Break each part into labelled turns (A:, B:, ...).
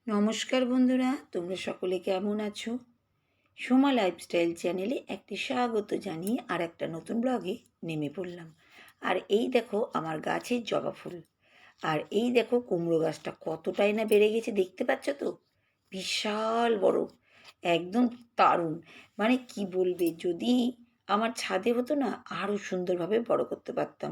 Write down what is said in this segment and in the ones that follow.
A: নমস্কার বন্ধুরা, তোমরা সকলে কেমন আছো? সোমা লাইফস্টাইল চ্যানেলে একটি স্বাগত জানিয়ে আর একটা নতুন ব্লগে নেমে পড়লাম। আর এই দেখো আমার গাছের জবা ফুল, আর এই দেখো কুমড়ো গাছটা কতটাই না বেড়ে গেছে, দেখতে পাচ্ছ তো? বিশাল বড়, একদম দারুণ। মানে কি বলবে, যদি আমার ছাদে হতো না আরও সুন্দরভাবে বড় করতে পারতাম,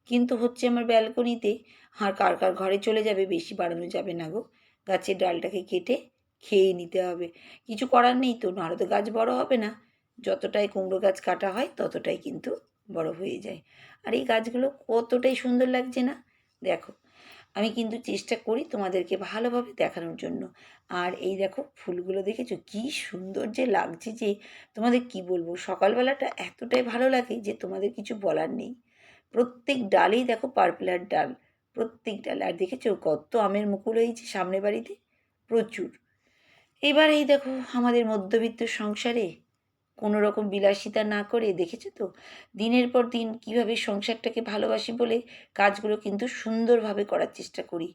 A: কিন্তু হচ্ছে আমার ব্যালকনিতে। আর কার কার ঘরে চলে যাবে, বেশি বাড়ানো যাবে না গো। গাছের ডালটাকে কেটে খেয়ে নিতে হবে, কিছু করার নেই তো, নাহলে তো গাছ বড় হবে না। যতটাই কুমড়ো গাছ কাটা হয় ততটাই কিন্তু বড় হয়ে যায়। আর এই গাছগুলো কতটাই সুন্দর লাগছে না, দেখো। আমি কিন্তু চেষ্টা করি তোমাদেরকে ভালোভাবে দেখানোর জন্য। আর এই দেখো ফুলগুলো দেখেছো কি সুন্দর যে লাগছে, যে তোমাদের কি বলবো, সকালবেলাটা এতটাই ভালো লাগে যে তোমাদের কিছু বলার নেই। প্রত্যেক ডালেই দেখো পার্পলার ডাল, প্রত্যেক ডালে। আর দেখেছো কত আমের মুকুল হয়েছে সামনে বাড়িতে, প্রচুর। এবার এই দেখো আমাদের মধ্যবিত্ত সংসারে কোনো রকম বিলাসিতা না করে, দেখেছো তো দিনের পর দিন কিভাবে সংসারটাকে ভালোবাসি বলে কাজগুলো কিন্তু সুন্দরভাবে করার চেষ্টা করি।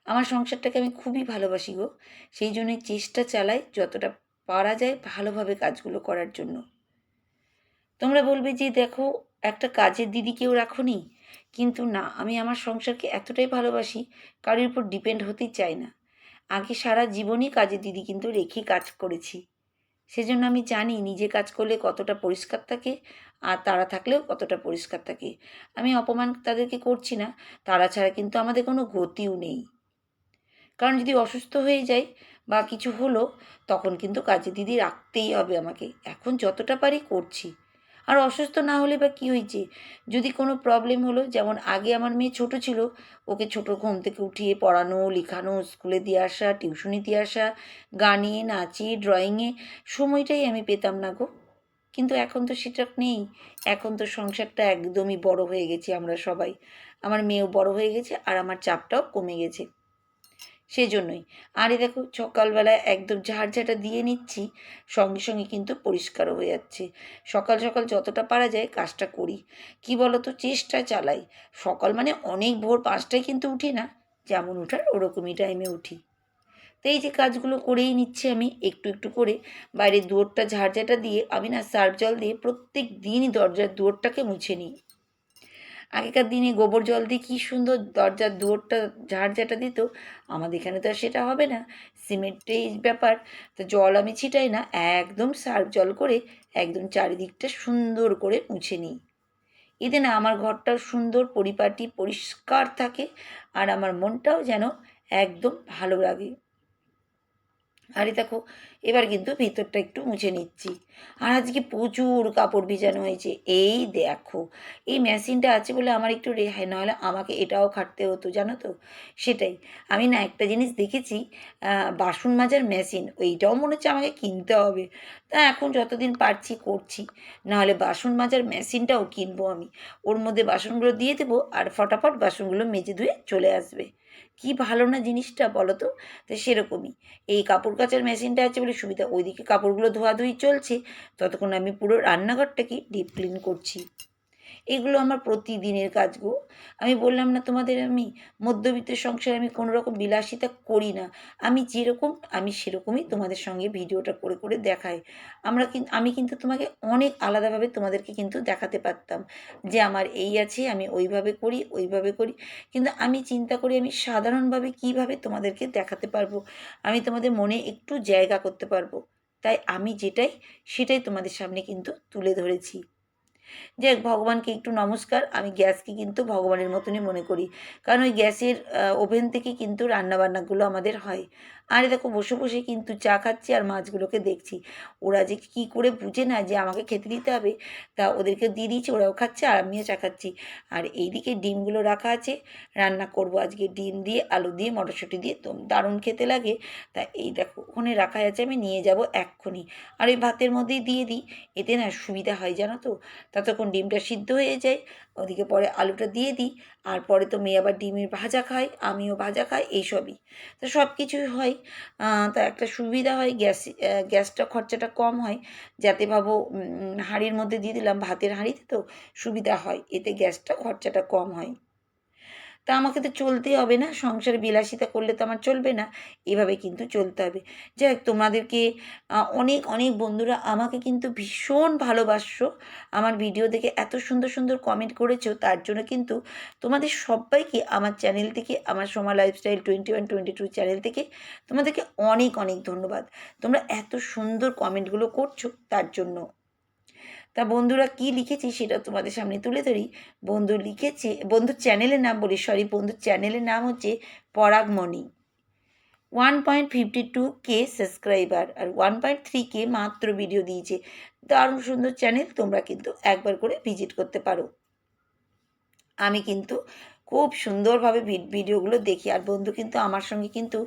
A: আমার সংসারটাকে আমি খুবই ভালোবাসি গো, সেই জন্যই চেষ্টা চালাই যতটা পারা যায় ভালোভাবে কাজগুলো করার জন্য। তোমরা বলবে যে দেখো, একটা কাজের দিদি কেউ রাখোনি, কিন্তু না, আমি আমার সংসারকে এতটাই ভালোবাসি, কারোর উপর ডিপেন্ড হতেই চাই না। আগে সারা জীবনই কাজের দিদি কিন্তু রেখেই কাজ করেছি, সেজন্য আমি জানি নিজে কাজ করলে কতটা পরিষ্কার থাকে, আর তারা থাকলেও কতটা পরিষ্কার থাকে। আমি অপমান তাদেরকে করছি না, তারা ছাড়া কিন্তু আমাদের কোনো গতিও নেই। কারণ যদি অসুস্থ হয়ে যাই বা কিছু হলো, তখন কিন্তু কাজের দিদি রাখতেই হবে আমাকে। এখন যতটা পারি করছি। আর অসুস্থ না হলে বা কী হয়েছে, যদি কোনো প্রবলেম হলো, যেমন আগে আমার মেয়ে ছোট ছিল, ওকে ছোট ঘুম থেকে উঠিয়ে পড়ানো, লেখানো, স্কুলে দিয়ে আসা, টিউশনি দিয়ে আসা, গানে, নাচে, ড্রয়িংয়ে সময়টাই আমি পেতাম না গো। কিন্তু এখন তো সেটা নেই। এখন তো সংসারটা একদমই বড় হয়ে গেছি আমরা সবাই। আমার মেয়েও বড় হয়ে গেছে আর আমার চাপটাও কমে গেছে, সেজন্যই। আর এই দেখো সকালবেলায় একদম ঝাড়ঝাঁটা দিয়ে নিচ্ছি, সঙ্গে সঙ্গে কিন্তু পরিষ্কারও হয়ে যাচ্ছে। সকাল সকাল যতটা পারা যায় কাজটা করি। কি বলো তো, চেষ্টা চালাই। সকাল মানে অনেক ভোর 5টায় কিন্তু উঠি না, যেমন ওঠার ওরকমই টাইমে উঠি। তো এই যে কাজগুলো করেই নিচ্ছি আমি একটু একটু করে। বাইরের দুয়ারটা ঝাড়ঝাঁটা দিয়ে আমি না সার্ফ জল দিয়ে প্রত্যেক দিনই দরজার দুয়ারটাকে মুছে নিই। আগেকার দিনে গোবর জল দিয়ে কী সুন্দর দরজার দুয়ারটা ঝাড়ঝাঁটা দিত। আমাদের এখানে তো আর সেটা হবে না, সিমেন্টের ব্যাপার। তো জল আমি ছিটাই না, একদম সার্ফ জল করে একদম চারিদিকটা সুন্দর করে মুছে নিই। এতে না আমার ঘরটাও সুন্দর পরিপাটি পরিষ্কার থাকে, আর আমার মনটাও যেন একদম ভালো লাগে। আর এই দেখো এবার কিন্তু ভিতরটা একটু মুছে নিচ্ছি। আর আজকে প্রচুর কাপড় ভিজানো হয়েছে, এই দেখো। এই মেশিনটা আছে বলে আমার একটু রেহাই, নাহলে আমাকে এটাও খাটতে হতো জানো তো। সেটাই। আমি না একটা জিনিস দেখেছি, বাসন মাজার মেশিন, ওইটাও মনে হচ্ছে আমাকে কিনতে হবে। তা এখন যতদিন পারছি করছি, নাহলে বাসন মাজার মেশিনটাও কিনবো আমি। ওর মধ্যে বাসনগুলো দিয়ে দেবো আর ফটাফট বাসনগুলো মেজে ধুয়ে চলে আসবে। কি ভালো না জিনিসটা, বলো তো? তো সেরকমই এই কাপড় কাচার মেশিনটা আছে বলে সুবিধা, ওইদিকে কাপড়গুলো ধোয়াধুয়ি চলছে, ততক্ষণ আমি পুরো রান্নাঘরটাকে ডিপ ক্লিন করছি। এগুলো আমার প্রতিদিনের কাজ গো। আমি বললাম না তোমাদের, আমি মধ্যবিত্ত সংসারে আমি কোনো রকম বিলাসিতা করি না। আমি যেরকম আমি সেরকমই তোমাদের সঙ্গে ভিডিওটা করে করে দেখাই। আমি কিন্তু তোমাকে অনেক আলাদাভাবে তোমাদেরকে কিন্তু দেখাতে পারতাম যে আমার এই আছে, আমি ওইভাবে করি ওইভাবে করি। কিন্তু আমি চিন্তা করি আমি সাধারণভাবে কীভাবে তোমাদেরকে দেখাতে পারবো, আমি তোমাদের মনে একটু জায়গা করতে পারবো। তাই আমি যেটাই সেটাই তোমাদের সামনে কিন্তু তুলে ধরেছি। যে ভগবানকে একটু নমস্কার, আমি গ্যাসকে কিন্তু ভগবানের মতনই মনে করি। কারণ ওই গ্যাসের ওভেন থেকে কিন্তু রান্নাবান্নাগুলো আমাদের হয়। আর এই দেখো বসে বসে কিন্তু চা খাচ্ছি আর মাছগুলোকে দেখছি। ওরা যে কী করে বুঝে না যে আমাকে খেতে দিতে হবে, তা ওদেরকে দিয়ে দিয়েছি, ওরাও খাচ্ছে আর আমিও চা খাচ্ছি। আর এইদিকে ডিমগুলো রাখা আছে, রান্না করব আজকে ডিম দিয়ে আলু দিয়ে মটরশুঁটি দিয়ে, তো দারুণ খেতে লাগে। তা এই দেখো ওখানে রাখা আছে, আমি নিয়ে যাব এক্ষুনি। আর ওই ভাতের মধ্যেই দিয়ে দিই, এতে না সুবিধা হয় জানো তো। ততক্ষণ ডিমটা সিদ্ধ হয়ে যায়, ওদিকে পরে আলুটা দিয়ে দিই। আর পরে তো মেয়ে আবার ডিমের ভাজা খায়, আমিও ভাজা খাই, এইসবই। তো সব কিছুই হয়। তা একটা সুবিধা হয়, গ্যাসটা খরচাটা কম হয়। যাতে ভাবো হাঁড়ির মধ্যে দিয়ে দিলাম, ভাতের হাঁড়িতে তো সুবিধা হয়, এতে গ্যাসটা খরচাটা কম হয়। তা আমাকে তো চলতেই হবে না, সংসারে বিলাসিতা করলে তো আমার চলবে না, এভাবে কিন্তু চলতে হবে। যাই হোক, তোমাদেরকে অনেক অনেক বন্ধুরা আমাকে কিন্তু ভীষণ ভালোবাসছো, আমার ভিডিও দেখে এত সুন্দর সুন্দর কমেন্ট করেছো, তার জন্য কিন্তু তোমাদের সবাইকে আমার চ্যানেল থেকে, আমার সোমা লাইফস্টাইল 21-22 চ্যানেল থেকে তোমাদেরকে অনেক অনেক ধন্যবাদ। তোমরা এত সুন্দর কমেন্টগুলো করছো তার জন্য। তা বন্ধুরা কি লিখেছি সেটা তোমাদের সামনে তুলে ধরি। বন্ধু লিখেছে, বন্ধুর চ্যানেলের নাম বলি, সরি, বন্ধুর চ্যানেলের নাম হচ্ছে পরাগমণি। 1.52K সাবস্ক্রাইবার আর 1.3K মাত্র ভিডিও দিয়েছে। দারুণ সুন্দর চ্যানেল, তোমরা কিন্তু একবার করে ভিজিট করতে পারো। আমি কিন্তু খুব সুন্দরভাবে ভিডিওগুলো দেখি, আর বন্ধু কিন্তু আমার সঙ্গে কিন্তু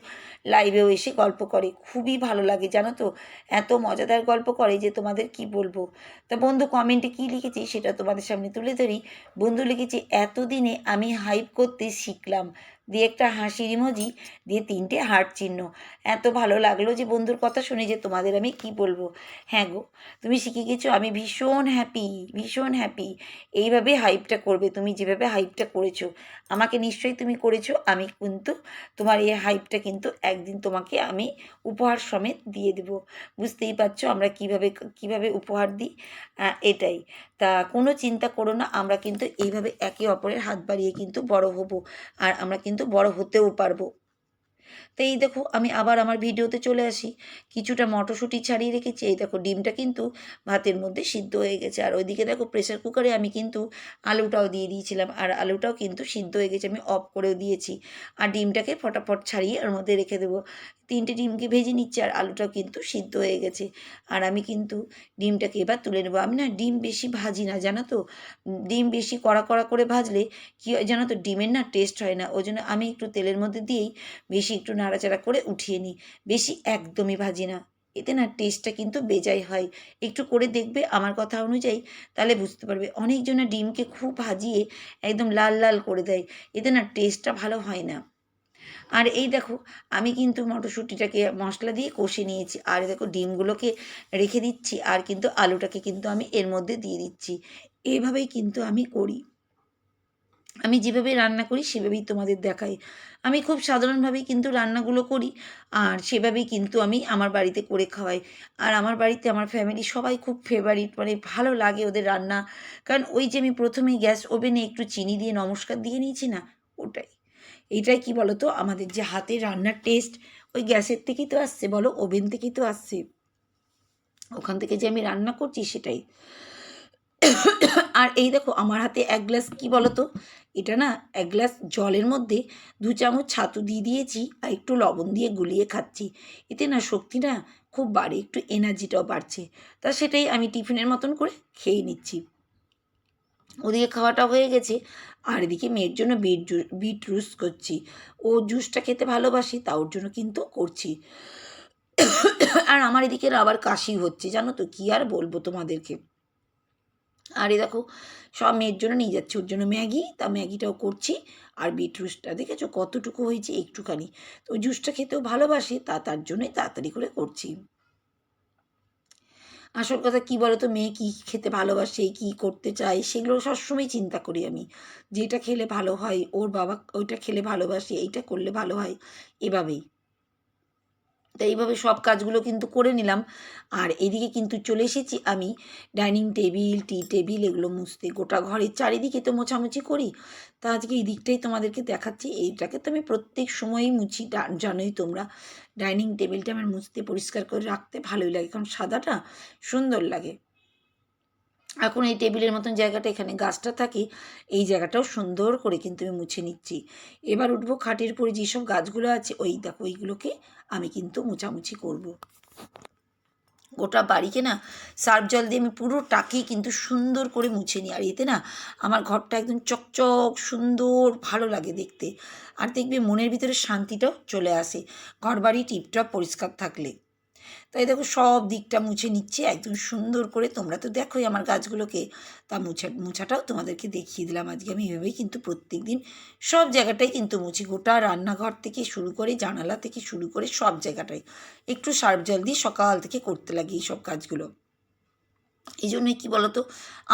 A: লাইভেও এসে গল্প করে, খুবই ভালো লাগে জানো তো, এত মজাদার গল্প করে যে তোমাদের কি বলবো। তা বন্ধু কমেন্টে কি লিখেছি সেটা তোমাদের সামনে তুলে ধরি। বন্ধু লিখেছি, এতদিনে আমি হাইপ করতে শিখলাম, দিয়ে একটা হাসির ইমোজি, দিয়ে 3টে হার্ট চিহ্ন। এত ভালো লাগলো যে বন্ধুর কথা শুনে যে তোমাদের আমি কি বলবো। হ্যাঁ গো, তুমি শিখে গেছো, আমি ভীষণ হ্যাপি, ভীষণ হ্যাপি। এইভাবে হাইপটা করবে, তুমি যেভাবে হাইপটা করেছো আমাকে, নিশ্চয়ই তুমি করেছো, আমি কিন্তু তোমার এই হাইপটা কিন্তু একদিন তোমাকে আমি উপহার সমেত দিয়ে দেব। বুঝতেই পারছো আমরা কিভাবে কিভাবে উপহার দিই, এটাই। তা কোনো চিন্তা করো না, আমরা কিন্তু এইভাবে একে অপরের হাত বাড়িয়ে কিন্তু বড় হব, আর আমরা কিন্তু বড় হতেও পারবো। তো এই দেখো আমি আবার আমার ভিডিওতে চলে আসি। কিছুটা মটরশুঁটি ছাড়িয়ে রেখেছি, এই দেখো ডিমটা কিন্তু ভাতের মধ্যে সিদ্ধ হয়ে গেছে, আর ওইদিকে দেখো প্রেসার কুকারে আমি কিন্তু আলুটাও দিয়ে দিয়েছিলাম, আর আলুটাও কিন্তু সিদ্ধ হয়ে গেছে, আমি অফ করেও দিয়েছি। আর ডিমটাকে ফটাফট ছাড়িয়ে ওর মধ্যে রেখে দেবো। 3টে ডিমকে ভেজে নিচ্ছি, আর আলুটাও কিন্তু সিদ্ধ হয়ে গেছে। আর আমি কিন্তু ডিমটাকে এবার তুলে নেবো। আমি না ডিম বেশি ভাজি না জানো তো, ডিম বেশি কড়া কড়া করে ভাজলে কী হয় জানো তো, ডিমের না টেস্ট হয় না, ওই জন্য আমি একটু তেলের মধ্যে দিয়েই বেশি একটু নাড়াচাড়া করে উঠিয়ে নিই, বেশি একদমই ভাজি না, এতে না টেস্টটা কিন্তু বেজায় হয়। একটু করে দেখবে আমার কথা অনুযায়ী, তাহলে বুঝতে পারবে। অনেকজনে ডিমকে খুব ভাজিয়ে একদম লাল লাল করে দেয়, এতে না টেস্টটা ভালো হয় না। আর এই দেখো আমি কিন্তু মটরশুঁটিটাকে মশলা দিয়ে কষে নিয়েছি, আর দেখো ডিমগুলোকে রেখে দিচ্ছি, আর কিন্তু আলুটাকে কিন্তু আমি এর মধ্যে দিয়ে দিচ্ছি। এভাবেই কিন্তু আমি করি, আমি যেভাবে রান্না করি সেভাবেই তোমাদের দেখাই। আমি খুব সাধারণভাবেই কিন্তু রান্নাগুলো করি, আর সেভাবেই কিন্তু আমি আমার বাড়িতে করে খাওয়াই। আর আমার বাড়িতে আমার ফ্যামিলি সবাই খুব ফেভারিট, মানে ভালো লাগে ওদের রান্না। কারণ ওই যে আমি প্রথমেই গ্যাস ওভেনে একটু চিনি দিয়ে নমস্কার দিয়ে নিয়েছি না, ওটাই। এইটাই কি বলো তো, আমাদের যে হাতের রান্নার টেস্ট ওই গ্যাসের থেকেই তো আসছে, বলো ওভেন থেকেই তো আসছে, ওখান থেকে যে আমি রান্না করছি সেটাই। আর এই দেখো আমার হাতে 1 গ্লাস, কি বলো তো, এটা না 1 গ্লাস জলের মধ্যে 2 চামচ ছাতু দিয়ে দিয়েছি, আর একটু লবণ দিয়ে গুলিয়ে খাচ্ছি। এতে না শক্তি না খুব বাড়ে, একটু এনার্জিটাও বাড়ছে। তা সেটাই আমি টিফিনের মতন করে খেয়ে নিচ্ছি। ওদিকে খাওয়াটা হয়ে গেছে, আর এদিকে মেয়ের জন্য বিট জুস করছি। ও জুসটা খেতে ভালোবাসি, তা ওর জন্য কিন্তু করছি। আর আমার এদিকে আবার কাশি হচ্ছে জানো তো, কি আর বলবো তোমাদেরকে। আর এই দেখো সব মেয়ের জন্য নিয়ে যাচ্ছি, ওর জন্য ম্যাগি, তা ম্যাগিটাও করছি। আর বিটরুটটা দেখেছো কতটুকু হয়েছে, একটুখানি। তো ওই জুসটা খেতেও ভালোবাসি, তার জন্যই তাড়াতাড়ি করে করছি। আসল কথা কী বলো তো, মেয়ে কী খেতে ভালোবাসে, কী করতে চায়, সেগুলো সবসময় চিন্তা করি আমি। যেটা খেলে ভালো হয়, ওর বাবা ওইটা খেলে ভালোবাসে, এইটা করলে ভালো হয়, এভাবেই। তো এইভাবে সব কাজগুলো কিন্তু করে নিলাম। আর এদিকে কিন্তু চলে এসেছি আমি ডাইনিং টেবিল, টি টেবিল এগুলো মুছতে। গোটা ঘরের চারিদিকে তো মোছামুছি করি। তা আজকে এই দিকটাই তোমাদেরকে দেখাচ্ছি। এইটাকে তো আমি প্রত্যেক সময়ই মুছি, জানোই তোমরা। ডাইনিং টেবিলটা আমার মুছতে, পরিষ্কার করে রাখতে ভালোই লাগে, কারণ সাদাটা সুন্দর লাগে। এখন এই টেবিলের মতন জায়গাটা, এখানে গাছটা থাকে, এই জায়গাটাও সুন্দর করে কিন্তু আমি মুছে নিচ্ছি। এবার উঠবো খাটের উপরে যেসব গাছগুলো আছে, ওই দেখো ওইগুলোকে আমি কিন্তু মোছামুছি করব। গোটা বাড়িকে না সার্ফ জল দিয়ে আমি পুরোটাকেই কিন্তু সুন্দর করে মুছে নিই, আর এতে না আমার ঘরটা একদম চকচক সুন্দর ভালো লাগে দেখতে। আর দেখবে মনের ভিতরে শান্তিটাও চলে আসে ঘর বাড়ি টিপটপ পরিষ্কার থাকলে। তাই দেখো সব দিকটা মুছে নিচ্ছে একদম সুন্দর করে। তোমরা তো দেখোই আমার গাছগুলোকে, তা মুছাটাও তোমাদেরকে দেখিয়ে দিলাম। আজকে আমি ভেবেই কিন্তু প্রত্যেক দিন সব জায়গাটাই কিন্তু মুছি, গোটা রান্নাঘর থেকে শুরু করে জানালা থেকে শুরু করে সব জায়গাটাই একটু সার্ফ জল দিয়ে সকাল থেকে করতে লাগে এই সব কাজগুলো। এই জন্যই কী বলো তো,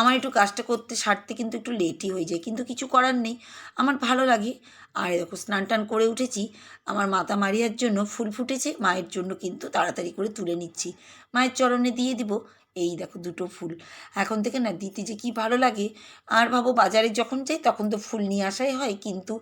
A: আমার একটু কাজটা করতে সারতে কিন্তু একটু লেটই হয়ে যায়, কিন্তু কিছু করার নেই, আমার ভালো লাগে। আর দেখো স্নান টান করে উঠেছি, আমার মাতা মারিয়ার জন্য ফুল ফুটেছে, মায়ের জন্য কিন্তু তাড়াতাড়ি করে তুলে নিচ্ছি, মায়ের চরণে দিয়ে দিব। এই দেখো দুটো ফুল, এখন থেকে না দিতে যে কী ভালো লাগে। আর ভাবো বাজারে যখন যাই তখন তো ফুল নিয়ে আসাই হয়, কিন্তু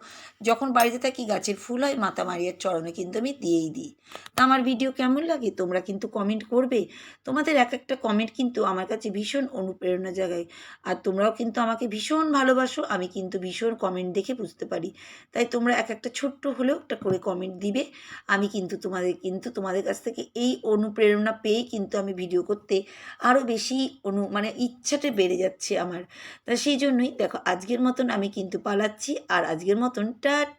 A: যখন বাড়িতে থাকি গাছের ফুল হয় মাতা মারিয়ার চরণে কিন্তু আমি দিয়েই দিই। তা আমার ভিডিও কেমন লাগে তোমরা কিন্তু কমেন্ট করবে। তোমাদের এক একটা কমেন্ট কিন্তু আমার কাছে ভীষণ অনুপ্রেরণা জাগায়। আর তোমরাও কিন্তু আমাকে ভীষণ ভালোবাসো, আমি কিন্তু ভীষণ কমেন্ট দেখে বুঝতে পারি। তাই তোমরা এক একটা ছোট্ট হলেও একটা করে কমেন্ট দিবে। আমি কিন্তু তোমাদের কাছ থেকে এই অনুপ্রেরণা পেয়েই কিন্তু আমি ভিডিও করতে আরও বেশি মানে ইচ্ছাটা বেড়ে যাচ্ছে আমার। তা সেই জন্যই দেখো আজকের মতন আমি কিন্তু পালাচ্ছি, আর আজকের মতন টাটা।